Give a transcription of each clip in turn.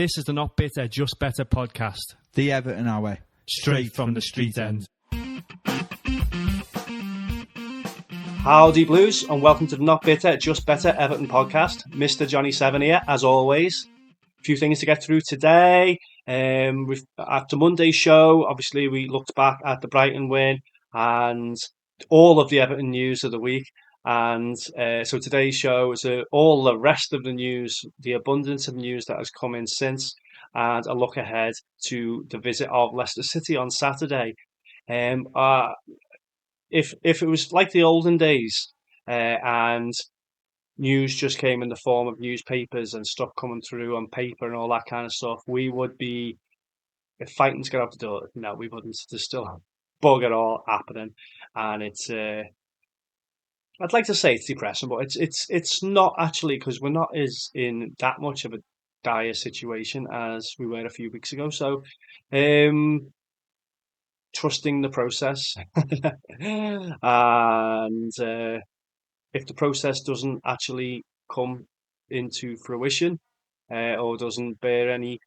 This is the Not Bitter, Just Better podcast. The Everton our way. Straight from the street end. Howdy Blues, and welcome to the Not Bitter, Just Better Everton podcast. Mr. Johnny Seven here, as always. A few things to get through today. After Monday's show, obviously we looked back at the Brighton win and all of the Everton news of the week. And so today's show is all the rest of the news, the abundance of news that has come in since, and a look ahead to the visit of Leicester City on Saturday. If it was like the olden days and news just came in the form of newspapers and stuff coming through on paper and all that kind of stuff, we would be fighting to get out the door. No, we wouldn't. There's still bugger all happening, and it's. I'd like to say it's depressing, but it's not actually, because we're not as in that much of a dire situation as we were a few weeks ago. So, trusting the process, and if the process doesn't actually come into fruition or doesn't bear any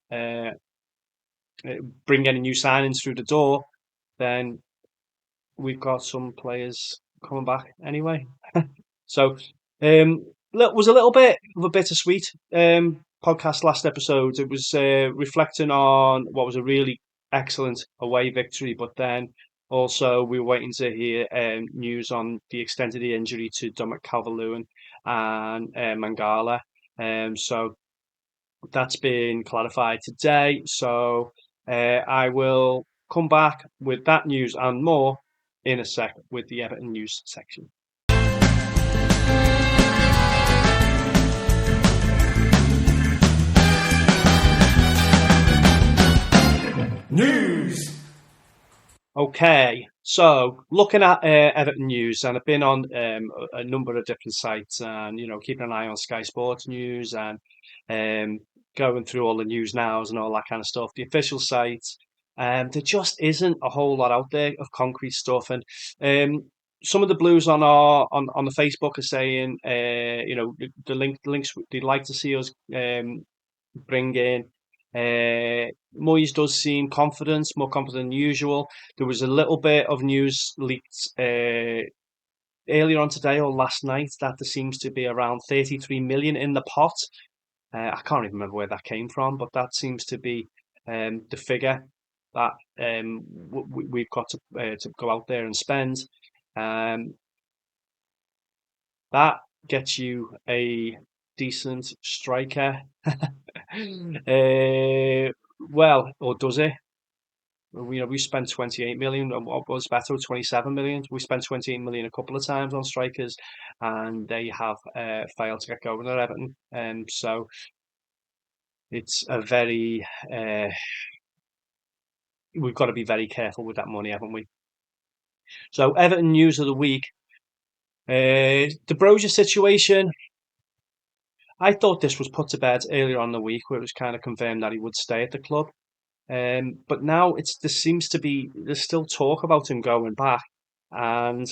bring any new signings through the door, then we've got some players coming back anyway. So was a little bit of a bittersweet podcast last episode. It was reflecting on what was a really excellent away victory, but then also we were waiting to hear news on the extent of the injury to Dominic Calvert-Lewin and Mangala. So that's been clarified today. So I will come back with that news and more in a sec with the Everton news section. News! Okay, so looking at Everton news, and I've been on a number of different sites and, keeping an eye on Sky Sports News and going through all the news nows and all that kind of stuff. The official site, there just isn't a whole lot out there of concrete stuff, and some of the Blues on the Facebook are saying, the links they'd like to see us bring in. Moyes does seem confident, more confident than usual. There was a little bit of news leaked earlier on today or last night that there seems to be around 33 million in the pot. I can't even remember where that came from, but that seems to be the figure that we've got to go out there and spend. That gets you a decent striker. Well, or does it? We spent 28 million. What was better? 27 million. We spent 28 million a couple of times on strikers, and they have failed to get going at Everton. So it's a very we've got to be very careful with that money, haven't we? So Everton news of the week. De Brozier situation. I thought this was put to bed earlier on in the week, where it was kind of confirmed that he would stay at the club. But now there's still talk about him going back, and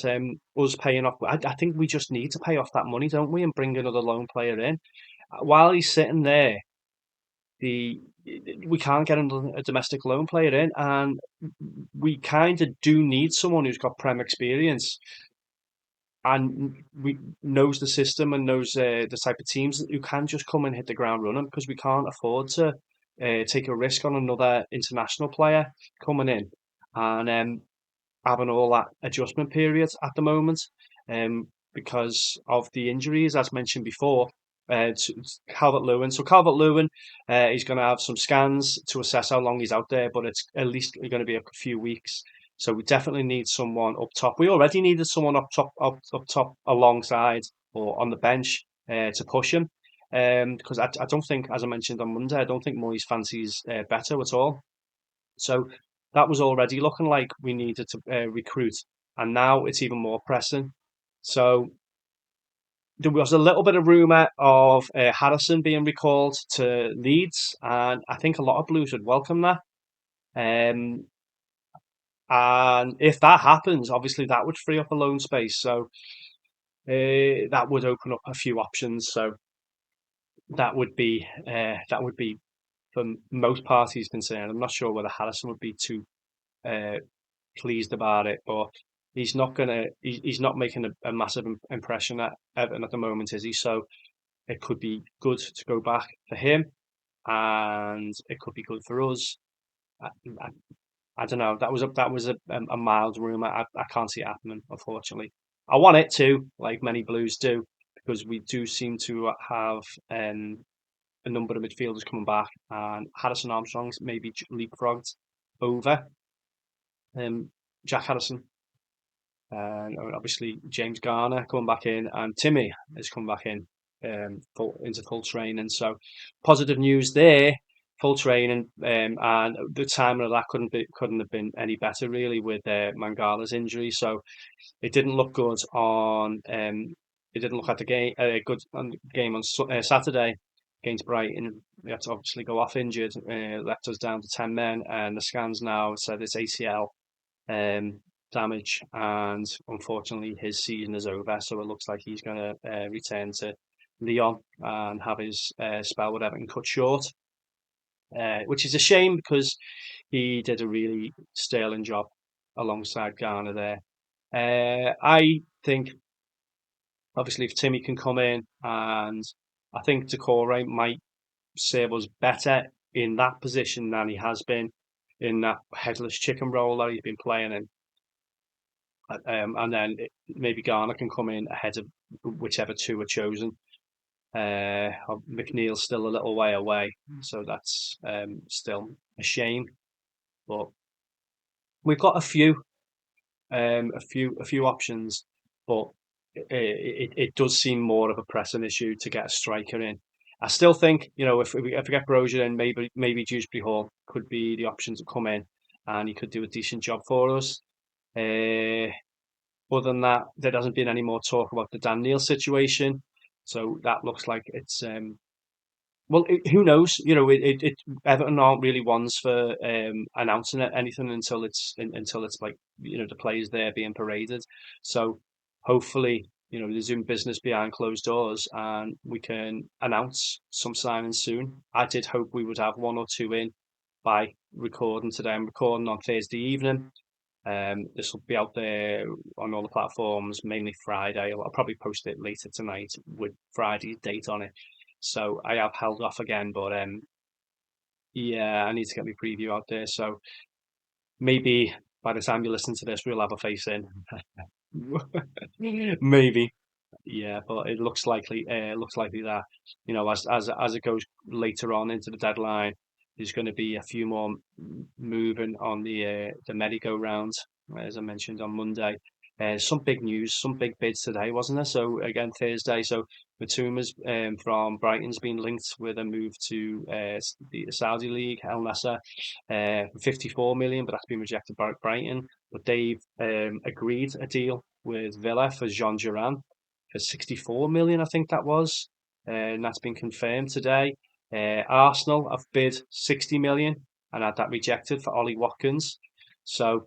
us paying off. I think we just need to pay off that money, don't we, and bring another loan player in. While he's sitting there, we can't get a domestic loan player in, and we kind of do need someone who's got Prem experience and knows the system and knows the type of teams who can just come and hit the ground running, because we can't afford to take a risk on another international player coming in and having all that adjustment period at the moment because of the injuries, as mentioned before, to Calvert-Lewin. So Calvert-Lewin, he's going to have some scans to assess how long he's out there, but it's at least going to be a few weeks. So we definitely need someone up top. We already needed someone up top alongside or on the bench to push him. Because I don't think, as I mentioned on Monday, I don't think Moyes fancies Beto at all. So that was already looking like we needed to recruit, and now it's even more pressing. So there was a little bit of rumour of Harrison being recalled to Leeds, and I think a lot of Blues would welcome that. And if that happens, obviously that would free up a loan space. So that would open up a few options. So that would be for most parties concerned. I'm not sure whether Harrison would be too pleased about it, but he's not gonna. He's not making a massive impression at Everton at the moment, is he? So it could be good to go back for him, and it could be good for us. I, I, I don't know. That was a mild rumor. I can't see it happening, unfortunately. I want it to, like many Blues do, because we do seem to have a number of midfielders coming back, and Harrison Armstrong's maybe leapfrogged over Jack Harrison. And obviously James Garner coming back in, and Timmy has come back in into full training. So positive news there, full training, and the timing of that couldn't have been any better really with Mangala's injury. So it didn't look good on it didn't look like the game good on the game on Saturday against Brighton. We had to obviously go off injured, left us down to 10 men, and the scans now said it's ACL damage, and unfortunately his season is over. So it looks like he's going to return to Lyon and have his spell with Everton cut short, which is a shame because he did a really sterling job alongside Garner there. I think obviously if Timmy can come in, and I think Decore might serve us better in that position than he has been in that headless chicken role that he's been playing in. And then maybe Garner can come in ahead of whichever two are chosen. McNeil's still a little way away, so that's still a shame. But we've got a few options, but it does seem more of a pressing issue to get a striker in. I still think, if we get Brozier in, maybe Dewsbury Hall could be the option to come in, and he could do a decent job for us. Other than that, there hasn't been any more talk about the Dan Neil situation, so that looks like it's well, who knows? Everton aren't really ones for announcing anything until it's like the players there being paraded. So hopefully, there's doing business behind closed doors, and we can announce some signings soon. I did hope we would have one or two in by recording today. I'm recording on Thursday evening. This will be out there on all the platforms, mainly Friday. I'll probably post it later tonight with Friday's date on it. So I have held off again, but yeah, I need to get my preview out there. So maybe by the time you listen to this, we'll have a face in. Maybe, yeah, but it looks likely. Looks likely that as it goes later on into the deadline, there's going to be a few more moving on the merry-go-round, as I mentioned on Monday. Some big news, some big bids today, wasn't there? So again, Thursday. So Batuma's from Brighton's been linked with a move to the Saudi League, Al Nassr, 54 million, but that's been rejected by Brighton. But they've agreed a deal with Villa for Jean Duran for 64 million, I think that was, and that's been confirmed today. Arsenal have bid 60 million and had that rejected for Ollie Watkins. So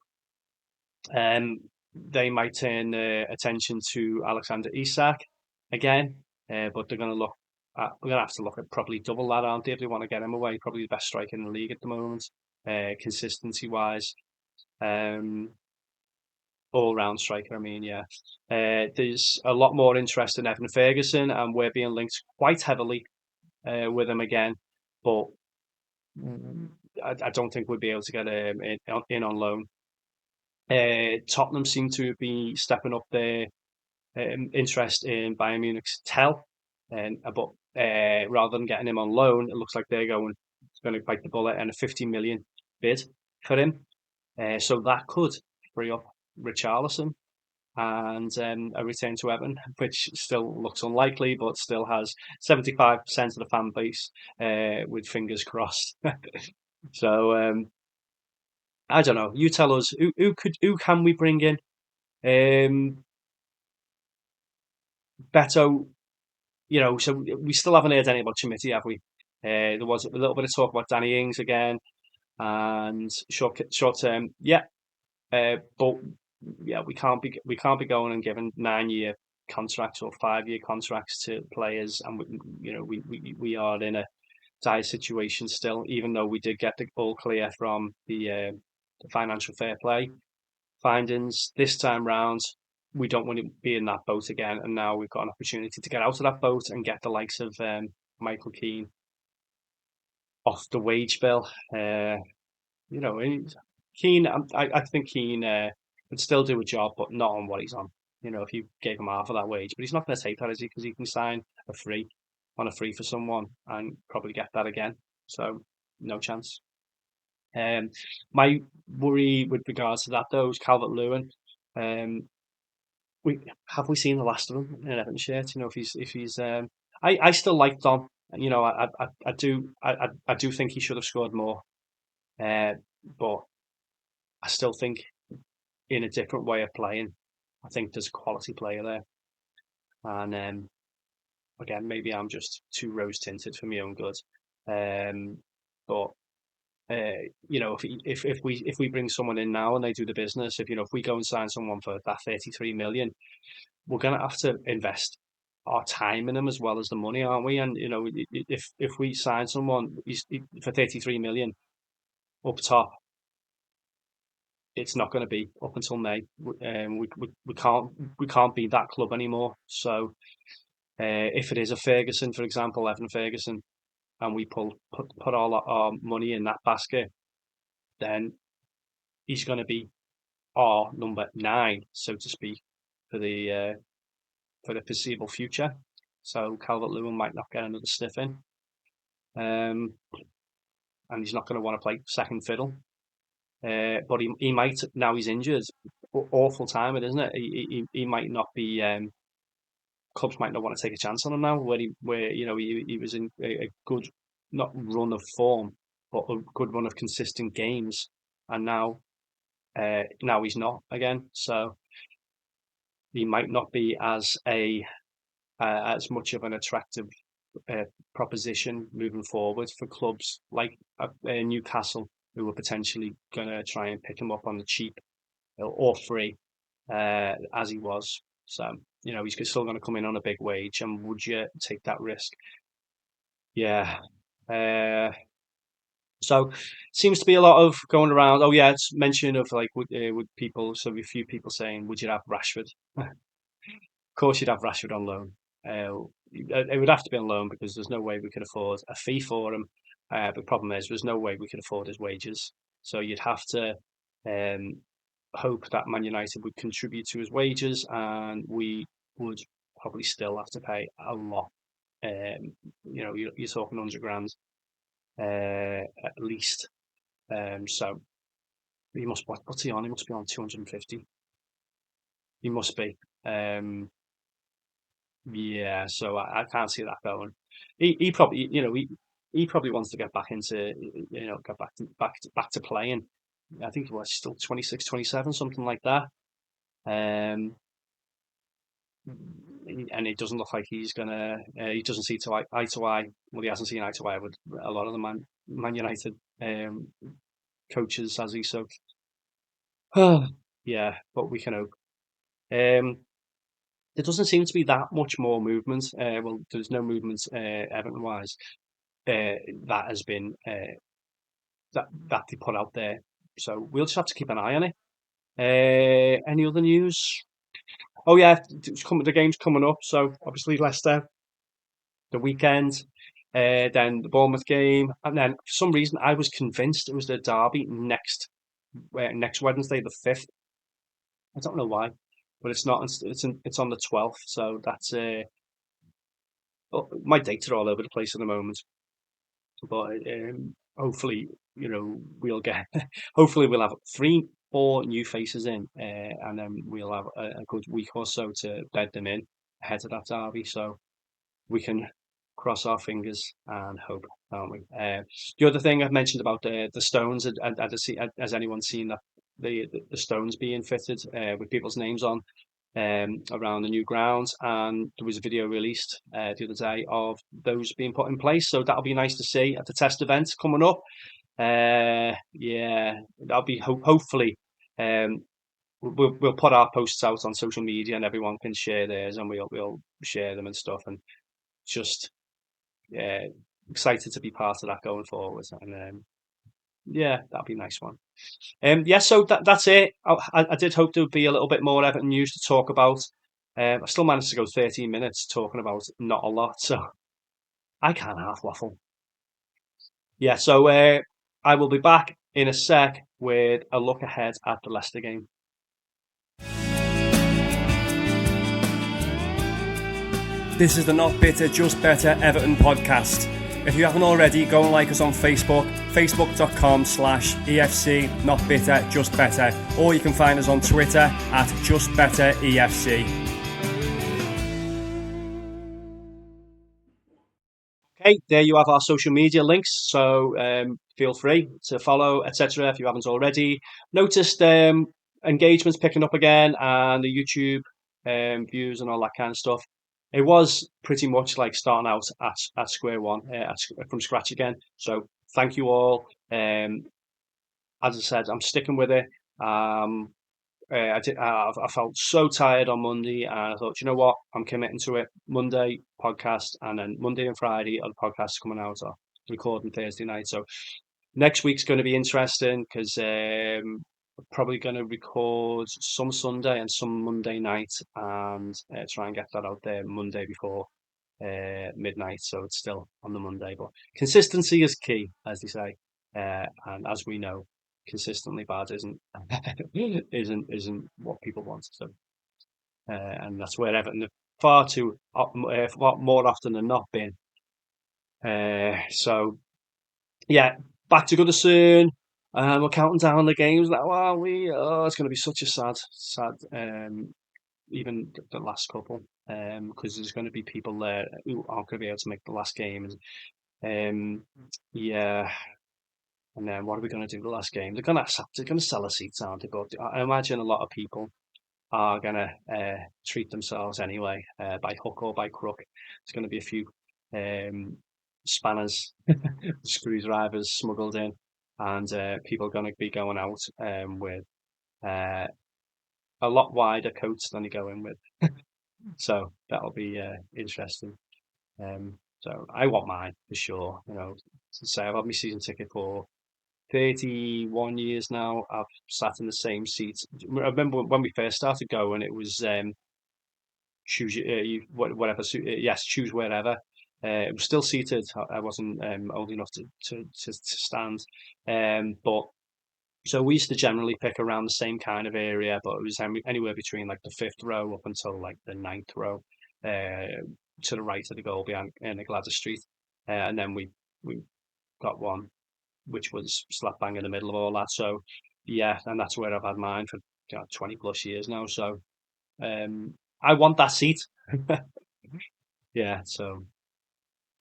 they might turn attention to Alexander Isak again, but they're going to we're going to have to look at probably double that, aren't they, if they want to get him away? Probably the best striker in the league at the moment, consistency wise. All-round striker, I mean, yeah. There's a lot more interest in Evan Ferguson, and we're being linked quite heavily with him again, but I don't think we'll be able to get him in on loan. Tottenham seem to be stepping up their interest in Bayern Munich's Tell, but rather than getting him on loan, it looks like they're going to bite the bullet and a 50 million bid for him. So that could free up Richarlison and a return to Everton, which still looks unlikely, but still has 75% of the fan base with fingers crossed. So I don't know. You tell us who can we bring in? Beto, so we still haven't heard anything about Chimiti, have we? There was a little bit of talk about Danny Ings again, and short term, yeah. But yeah, we can't be going and giving 9-year contracts or 5-year contracts to players, and we are in dire situation still, even though we did get the all clear from the financial fair play findings this time round. We don't want to be in that boat again, and now we've got an opportunity to get out of that boat and get the likes of Michael Keane off the wage bill. You know, Keane, I think Keane would still do a job, but not on what he's on. You know, if you gave him half of that wage, but he's not going to take that, is he? Because he can sign a free on a free for someone and probably get that again. So no chance. My worry with regards to that though is Calvert-Lewin. Um, we seen the last of him in Everton shirt? You know, if he's I still like Don. You know, I do think he should have scored more. But I still think in a different way of playing, I think there's a quality player there. And again, maybe I'm just too rose tinted for my own good. But you know, if we bring someone in now and they do the business, if we go and sign someone for that 33 million, we're gonna have to invest our time in them as well as the money, aren't we? And you know, if we sign someone for 33 million up top, it's not going to be up until May. We can't be that club anymore. So if it is a Ferguson, for example, Evan Ferguson, and we put all our money in that basket, then he's going to be our number 9, so to speak, for the foreseeable future. So Calvert-Lewin might not get another sniff in, and he's not going to want to play second fiddle. But he might, now he's injured. Awful timing, isn't it? He might not be. Clubs might not want to take a chance on him now, where you know he was in a good, not run of form, but a good run of consistent games, and now he's not again. So he might not be as much of an attractive proposition moving forward for clubs like Newcastle, who are potentially going to try and pick him up on the cheap or free, as he was. So, you know, he's still going to come in on a big wage, and would you take that risk? Yeah. So, seems to be a lot of going around. Oh yeah, it's mention of like with people. So a few people saying, "Would you have Rashford?" Of course, you'd have Rashford on loan. It would have to be on loan because there's no way we could afford a fee for him. The problem is, there's no way we could afford his wages. So you'd have to um, hope that Man United would contribute to his wages, and we would probably still have to pay a lot. You know, you're talking 100 grand at least. So he must. What's he on? He must be on 250. He must be. Yeah, so I can't see that going. He probably, you know, he probably wants to get back into, get back to playing. I think he was still 26, 27, something like that. Um, and it doesn't look like he's gonna. He doesn't see eye to eye. Well, he hasn't seen eye to eye with a lot of the Man United coaches, has he? So, yeah, but we can hope. Um, there doesn't seem to be that much more movement. Well, there's no movement Everton wise that has been that they put out there. So we'll just have to keep an eye on it. Any other news? Oh yeah, the game's coming up. So obviously Leicester, the weekend, then the Bournemouth game, and then for some reason I was convinced it was the derby next Wednesday, the 5th. I don't know why, but it's not. It's on the 12th. So that's my dates are all over the place at the moment. But hopefully, we'll get. Hopefully, we'll have 3 or 4 new faces in, and then we'll have a good week or so to bed them in ahead of that derby. So we can cross our fingers and hope, aren't we? The other thing I've mentioned about the stones, has anyone seen that the stones being fitted with people's names on? Around the new grounds, and there was a video released the other day of those being put in place. So that'll be nice to see at the test event coming up. Yeah, that'll be hopefully. We'll put our posts out on social media, and everyone can share theirs, and we'll share them and stuff, and just excited to be part of that going forward. And yeah, that'll be a nice one. Yeah, so that's it. I did hope there would be a little bit more Everton news to talk about. I still managed to go 13 minutes talking about not a lot, so I can't half waffle. Yeah, so I will be back in a sec with a look ahead at the Leicester game. This is the Not Bitter, Just Better Everton podcast. If you haven't already, go and like us on Facebook, facebook.com/EFC Not Bitter, Just Better, or you can find us on Twitter at Just Better EFC. Okay, there you have our social media links, so feel free to follow, etc. if you haven't already. Noticed engagements picking up again and the YouTube views and all that kind of stuff. It was pretty much like starting out at square one, from scratch again. So thank you all. As I said, I'm sticking with it. I felt so tired on Monday, and I thought, you know what, I'm committing to it. Monday podcast, and then Monday and Friday are the podcasts coming out, or recording Thursday night. So next week's going to be interesting because we're probably going to record some Sunday and some Monday night, and try and get that out there Monday before midnight, so it's still on the Monday. But consistency is key, as they say, and as we know, consistently bad isn't what people want. So, and that's where Everton have far more often than not been. So yeah, back to Goodison. We're counting down the games now, are we? Oh, it's going to be such a sad. Even the last couple, because there's going to be people there who aren't going to be able to make the last game, and yeah, and then what are we going to do the last game? They're going to sell a seats, aren't they? But I imagine a lot of people are going to treat themselves anyway, by hook or by crook. There's going to be a few spanners, screwdrivers smuggled in, and people are going to be going out with uh, a lot wider coats than they go in with. So that'll be interesting. So I want mine for sure. You know, to say I've had my season ticket for 31 years now. I've sat in the same seat. I remember when we first started going, it was choose whatever. Yes, choose wherever. It was still seated. I wasn't old enough to stand. But so we used to generally pick around the same kind of area, but it was anywhere between like the fifth row up until like the ninth row, to the right of the goal behind in the Gladys Street, and then we got one which was slap bang in the middle of all that. So yeah, and that's where I've had mine for 20 plus years now. So I want that seat. Yeah, so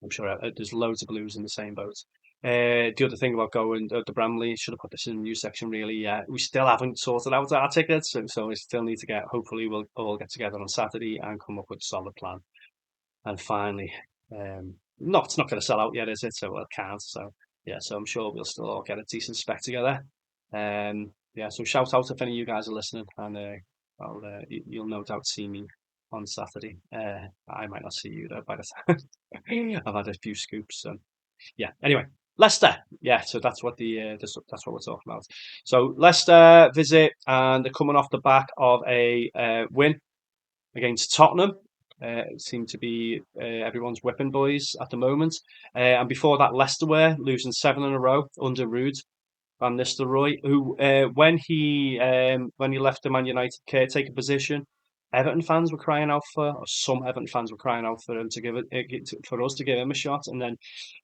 I'm sure there's loads of Blues in the same boat. The other thing about going the Bramley, should have put this in the news section really. Yeah, we still haven't sorted out our tickets, so we still need to get. Hopefully, we'll all get together on Saturday and come up with a solid plan. And finally, it's not going to sell out yet, is it? So it can't. So yeah, so I'm sure we'll still all get a decent spec together. Yeah, so shout out if any of you guys are listening, and you'll no doubt see me on Saturday. I might not see you though by the time I've had a few scoops. So yeah. Anyway, Leicester. Yeah. So that's what that's what we're talking about. So Leicester visit, and they're coming off the back of a win against Tottenham. It seemed to be everyone's whipping boys at the moment. And before that, Leicester were losing 7 in a row under Ruud Van Nistelrooy, who when he left the Man United caretaker position, Everton fans were crying out for, or some Everton fans were crying out for him to for us to give him a shot. And then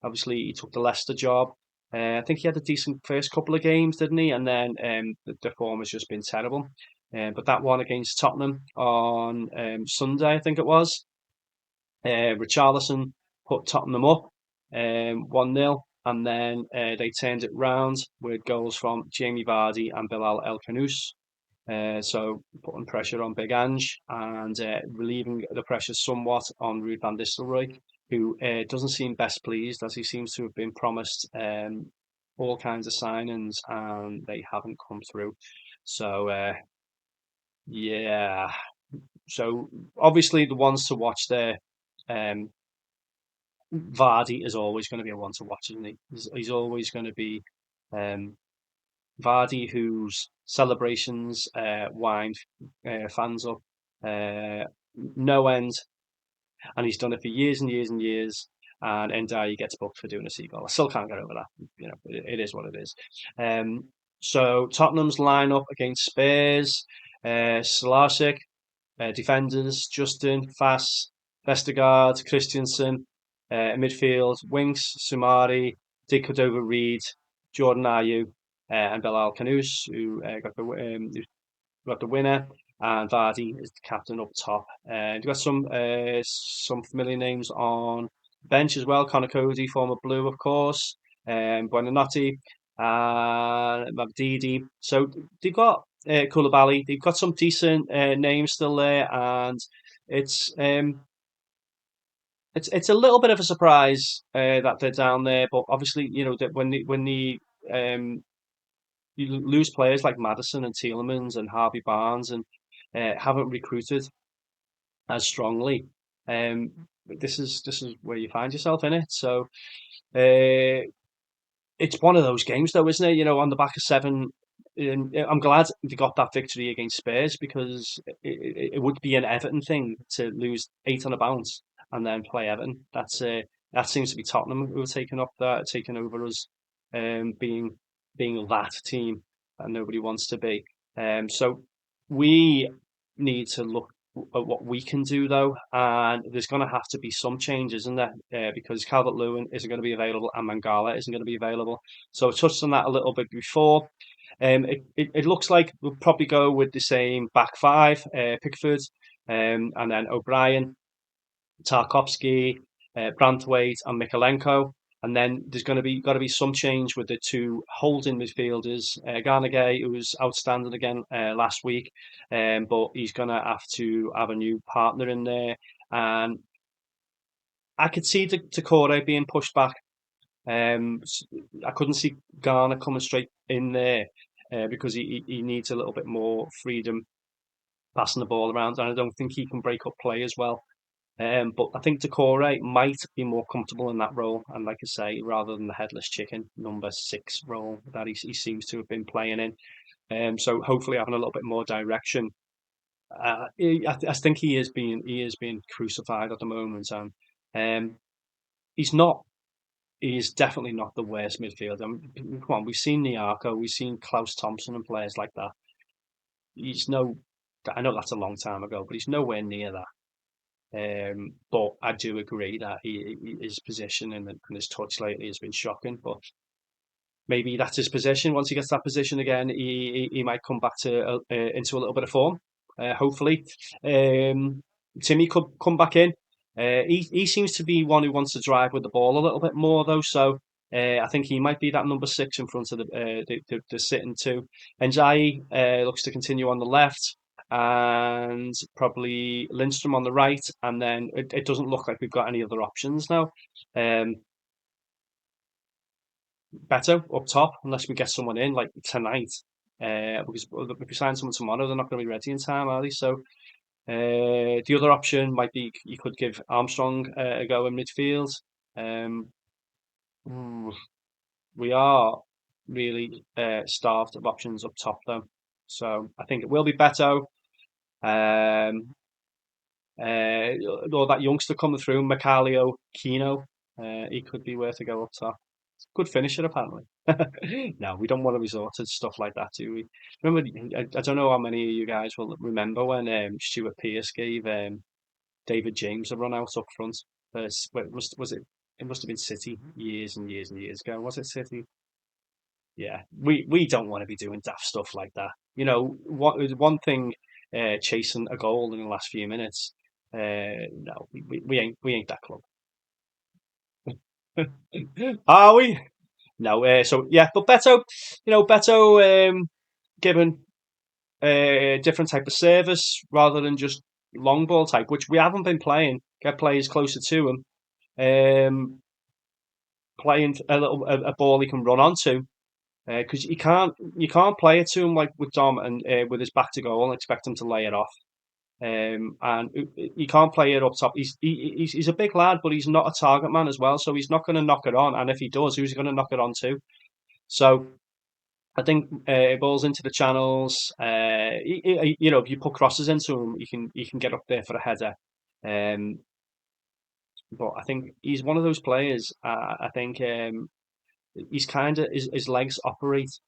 obviously he took the Leicester job. I think he had a decent first couple of games, didn't he? And then the form has just been terrible. But that one against Tottenham on Sunday, I think it was, Richarlison put Tottenham up 1-0, and then they turned it round with goals from Jamie Vardy and Bilal El Khanous. So putting pressure on Big Ange and relieving the pressure somewhat on Ruud van Nistelrooy, who doesn't seem best pleased, as he seems to have been promised all kinds of signings and they haven't come through. So yeah, so obviously the ones to watch there, um, Vardy is always going to be a one to watch, isn't he? He's always going to be um, Vardy, whose celebrations wind fans up no end, and he's done it for years and years and years. And Ndiaye gets booked for doing a seagull. I still can't get over that. It is what it is. Um, so Tottenham's lineup against Spurs: Slarcic, defenders: Justin, Fass, Vestergaard, Christensen. Midfield: Winks, Sumari, Dick Cordova-Reid, Jordan Ayew, and Bilal Kanous, who got the winner, and Vardy is the captain up top. You've got some familiar names on the bench as well. Connor Cody, former Blue, of course. Buonanotte, Mavdidi. So they've got Koulibaly. They've got some decent names still there, and it's um, it's a little bit of a surprise that they're down there. But obviously, that when the you lose players like Madison and Tielemans and Harvey Barnes and haven't recruited as strongly. Um, this is where you find yourself in it. So uh, it's one of those games, though, isn't it? On the back of seven. I'm glad they got that victory against Spurs because it would be an Everton thing to lose 8 on a bounce and then play Everton. That seems to be Tottenham who are taking over us, being that team that nobody wants to be. So we need to look at what we can do though, and there's going to have to be some changes in there because Calvert-Lewin isn't going to be available and Mangala isn't going to be available. So I touched on that a little bit before. It looks like we'll probably go with the same back five: Pickford, and then O'Brien, Tarkovsky, Branthwaite, and Mikalenko. And then there's got to be some change with the two holding midfielders. Garnegay, who was outstanding again last week, but he's going to have to have a new partner in there. And I could see Decore being pushed back. I couldn't see Garner coming straight in there because he needs a little bit more freedom passing the ball around, and I don't think he can break up play as well. But I think Decore might be more comfortable in that role, and like I say, rather than the headless chicken number 6 role that he seems to have been playing in. So hopefully having a little bit more direction. I think he is being crucified at the moment, and um, he's not. He is definitely not the worst midfielder. I mean, come on, we've seen Niarco, we've seen Klaus Thompson and players like that. He's no. I know that's a long time ago, but he's nowhere near that. But I do agree that his position and his touch lately has been shocking. But maybe that's his position. Once he gets that position again, he might come back to into a little bit of form. Hopefully, Timmy could come back in. He seems to be one who wants to drive with the ball a little bit more though. So I think he might be that number 6 in front of the sitting two. Njai looks to continue on the left, and probably Lindstrom on the right, and then it doesn't look like we've got any other options now. Um, Beto up top, unless we get someone in like tonight. Because if we sign someone tomorrow, they're not going to be ready in time, are they? So the other option might be you could give Armstrong a go in midfield. Um, we are really starved of options up top, though. So I think it will be Beto. Um, or that youngster coming through, Macalio Kino. He could be worth a go up top. Good finisher, apparently. No, we don't want to resort to stuff like that, do we? Remember, I don't know how many of you guys will remember when Stuart Pearce gave David James a run out up front. Was it? It must have been City years and years and years ago. Was it City? Yeah, we don't want to be doing daft stuff like that. One thing chasing a goal in the last few minutes. No, we ain't that club. Are we? No, so yeah, but Beto, given a different type of service rather than just long ball type, which we haven't been playing. Get players closer to him, playing a ball he can run onto, because you can't play it to him like with Dom and with his back to goal and expect him to lay it off. And he can't play it up top. He's a big lad, but he's not a target man as well, so he's not going to knock it on. And if he does, who's he going to knock it on to? So I think it balls into the channels. If you put crosses into him, he can get up there for a header. Um, but I think he's one of those players. I think he's kind of his legs operate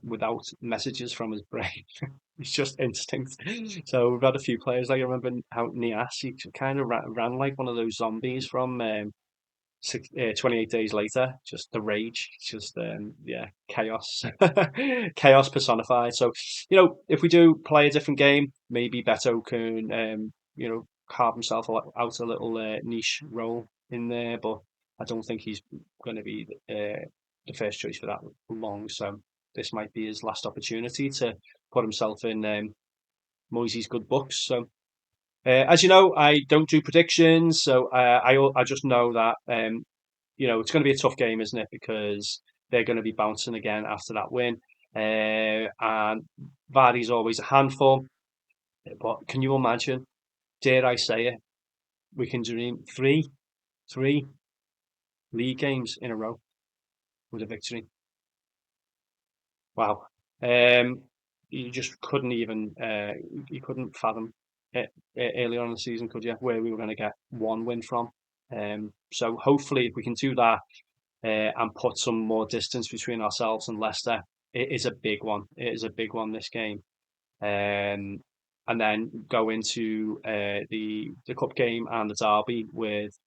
without messages from his brain. It's just instinct. So we've had a few players like I remember how Nias, he kind of ran like one of those zombies from 28 days later. Just the rage, just yeah, chaos, chaos personified. So if we do play a different game, maybe Beto can carve himself out a little niche role in there, but I don't think he's going to be the first choice for that long. So this might be his last opportunity to put himself in Moisey's good books. So as you know, I don't do predictions, so I just know that it's going to be a tough game, isn't it? Because they're going to be bouncing again after that win, and Vardy's always a handful. But can you imagine? Dare I say it? We can dream three league games in a row with a victory. Wow. Um, you just couldn't even you couldn't fathom it earlier on in the season, could you? Where we were going to get one win from. So hopefully, if we can do that and put some more distance between ourselves and Leicester, it is a big one. It is a big one this game. And then go into the cup game and the derby with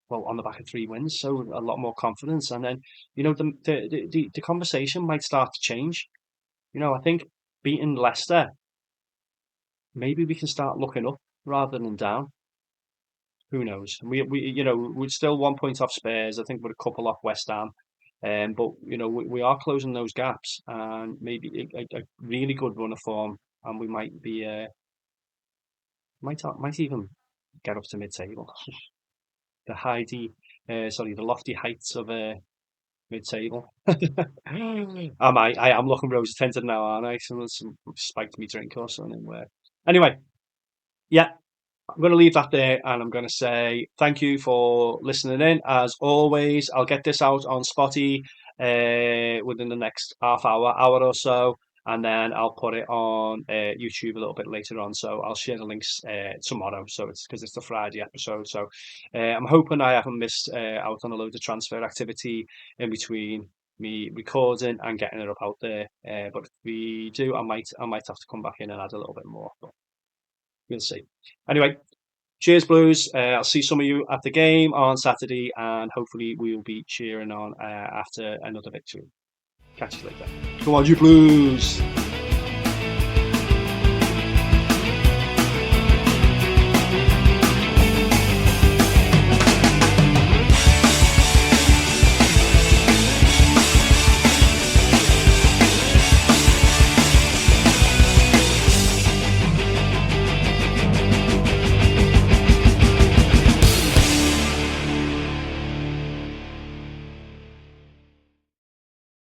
on the back of 3 wins, so a lot more confidence. And then the conversation might start to change. I think beating Leicester, maybe we can start looking up rather than down. Who knows? We're still 1 point off Spurs. I think we're a couple off West Ham. But we are closing those gaps, and maybe a really good run of form, and we might be might even get up to mid-table. The lofty heights of mid-table. I am looking rose tinted now, aren't I? Someone spiked me drink or something. Anyway, yeah, I'm going to leave that there, and I'm going to say thank you for listening in. As always, I'll get this out on Spotty within the next hour or so, and then I'll put it on YouTube a little bit later on. So I'll share the links tomorrow. So it's because it's the Friday episode. So I'm hoping I haven't missed out on a load of transfer activity in between me recording and getting it up out there. But if we do, I might have to come back in and add a little bit more. But we'll see. Anyway, cheers, Blues. I'll see some of you at the game on Saturday, and hopefully we will be cheering on after another victory. Catch you later. Come on, you Blues!